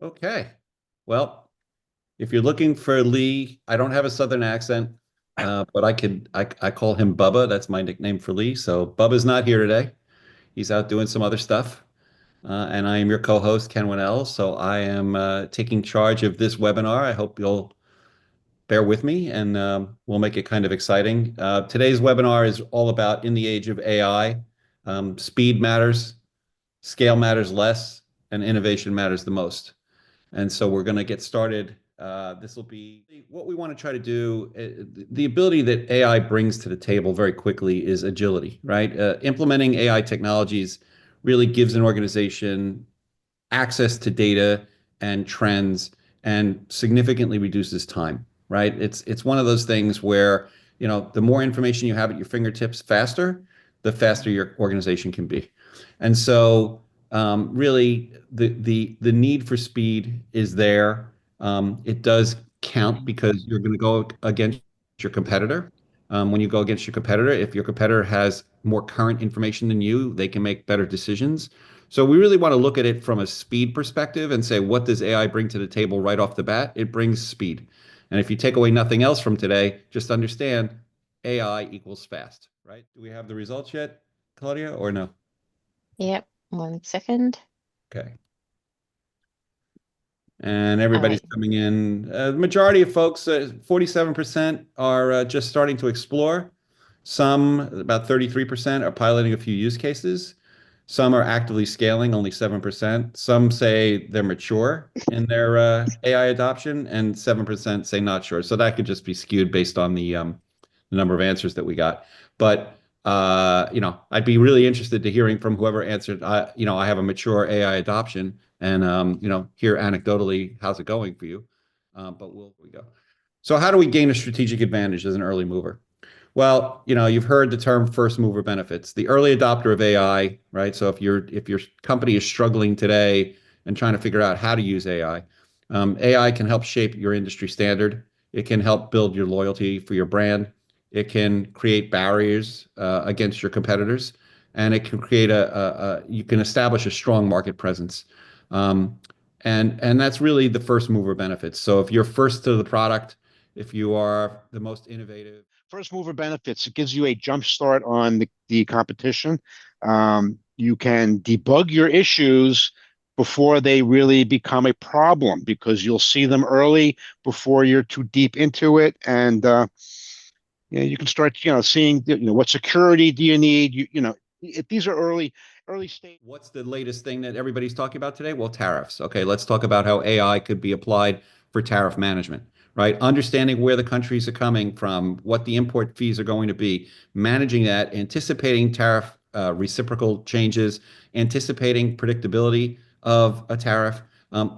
Okay. Well, if you're looking for Lee, I don't have a Southern accent, but I call him Bubba. That's my nickname for Lee. So Bubba's not here today. He's out doing some other stuff. And I am your co-host, Ken Winnell. So I am taking charge of this webinar. I hope you'll bear with me and we'll make it kind of exciting. Today's webinar is all about in the age of AI, speed matters, scale matters less, and innovation matters the most. And so we're going to get started. This will be what we want to try to do. The ability that AI brings to the table very quickly is agility, right? Implementing AI technologies really gives an organization access to data and trends and significantly reduces time, right? It's one of those things where, the more information you have at your fingertips faster, the faster your organization can be. And so really the need for speed is there. It does count because you're going to go against your competitor. When you go against your competitor, if your competitor has more current information than you, they can make better decisions. So we really want to look at it from a speed perspective and say, what does AI bring to the table right off the bat? It brings speed. And if you take away nothing else from today, just understand AI equals fast, right? Do we have the results yet, Claudia, or no? Yep, 1 second. Okay. And All everybody's right. coming in. The majority of folks, 47% are just starting to explore. Some, about 33%, are piloting a few use cases. Some are actively scaling, only 7%. Some say they're mature in their AI adoption, and 7% say not sure. So that could just be skewed based on the number of answers that we got. But I'd be really interested to hearing from whoever answered. I have a mature AI adoption, and hear anecdotally how's it going for you. But we go. So how do we gain a strategic advantage as an early mover? Well, you've heard the term first mover benefits. The early adopter of AI, right? So if your company is struggling today and trying to figure out how to use AI, AI can help shape your industry standard. It can help build your loyalty for your brand. It can create barriers against your competitors, and it can create you can establish a strong market presence. Um, and that's really the first mover benefits. So if you're first to the product, if you are the most innovative. First mover benefits, it gives you a jump start on the competition. You can debug your issues before they really become a problem because you'll see them early before you're too deep into it. And you can start, seeing, what security do you need? These are early stage. What's the latest thing that everybody's talking about today? Well, tariffs. Okay, let's talk about how AI could be applied for tariff management, right? Understanding where the countries are coming from, what the import fees are going to be, managing that, anticipating tariff reciprocal changes, anticipating predictability of a tariff.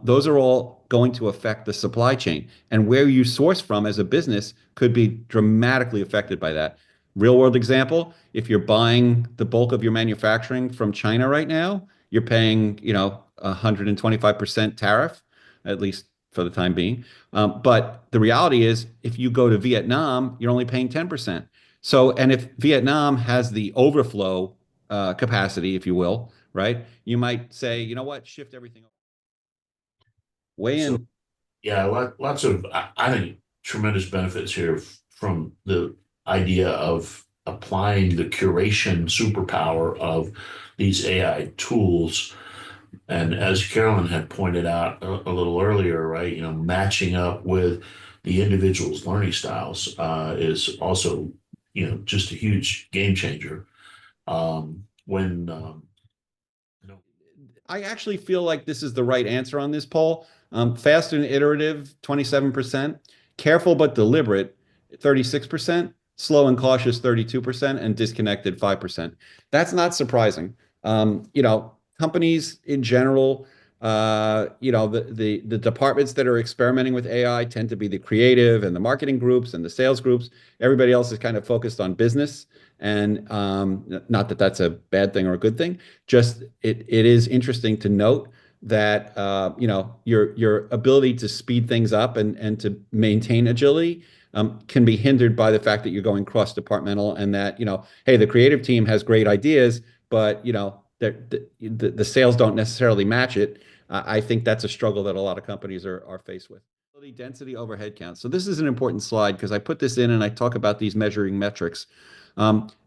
Those are all going to affect the supply chain. And where you source from as a business could be dramatically affected by that. Real world example, if you're buying the bulk of your manufacturing from China right now, you're paying, 125% tariff, at least for the time being. But the reality is, if you go to Vietnam, you're only paying 10%. So, and if Vietnam has the overflow capacity, if you will, right, you might say, you know what, shift everything. Weigh So in. yeah, lots of I think tremendous benefits here from the idea of applying the curation superpower of these AI tools. And as Carolyn had pointed out a little earlier, right, matching up with the individual's learning styles is also, just a huge game changer. When I actually feel like this is the right answer on this poll. Fast and iterative, 27%. Careful but deliberate, 36%. Slow and cautious, 32%. And disconnected, 5%. That's not surprising. Companies in general, the departments that are experimenting with AI tend to be the creative and the marketing groups and the sales groups. Everybody else is kind of focused on business. And not that that's a bad thing or a good thing, just it is interesting to note that your ability to speed things up and to maintain agility can be hindered by the fact that you're going cross departmental and that hey, the creative team has great ideas, but the sales don't necessarily match it. I think that's a struggle that a lot of companies are faced with. Density over headcount. So this is an important slide because I put this in and I talk about these measuring metrics,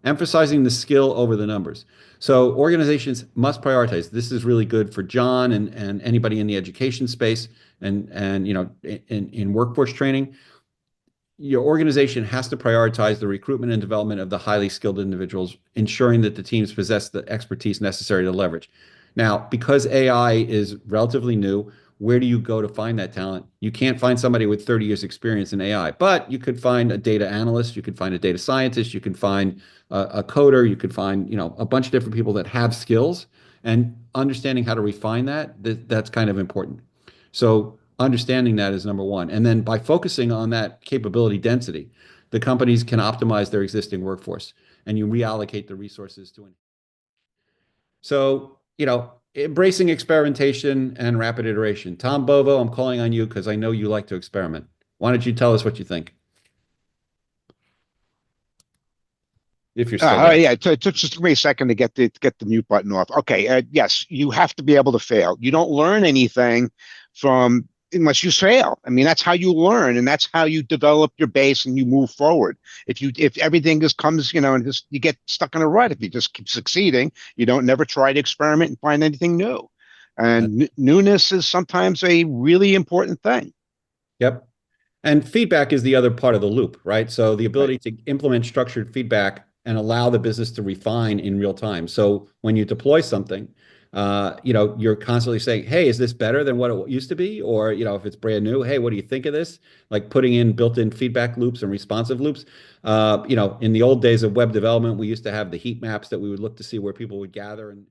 emphasizing the skill over the numbers. So organizations must prioritize. This is really good for John and anybody in the education space and you know in workforce training. Your organization has to prioritize the recruitment and development of the highly skilled individuals, ensuring that the teams possess the expertise necessary to leverage. Now, because AI is relatively new, where do you go to find that talent? You can't find somebody with 30 years experience in AI, but you could find a data analyst, you could find a data scientist, you can find a coder, you could find, you know, a bunch of different people that have skills, and understanding how to refine that's kind of important. So understanding that is number one. And then by focusing on that capability density, the companies can optimize their existing workforce and you reallocate the resources to it. So, you know, embracing experimentation and rapid iteration. Tom Bovo, I'm calling on you because I know you like to experiment. Why don't you tell us what you think? If you're still there. Yeah, it just took me a second to get the mute button off. Okay, yes, you have to be able to fail. You don't learn anything from unless you fail. I mean, that's how you learn, and that's how you develop your base and you move forward. If everything just comes, you know, and just you get stuck in a rut, if you just keep succeeding, you don't never try to experiment and find anything new. And newness is sometimes a really important thing. Yep. And feedback is the other part of the loop, right? So the Right. ability to implement structured feedback and allow the business to refine in real time. So when you deploy something, you know, you're constantly saying, "Hey, is this better than what it used to be?" Or, you know, if it's brand new, "Hey, what do you think of this?" Like putting in built-in feedback loops and responsive loops. You know, in the old days of web development, we used to have the heat maps that we would look to see where people would gather and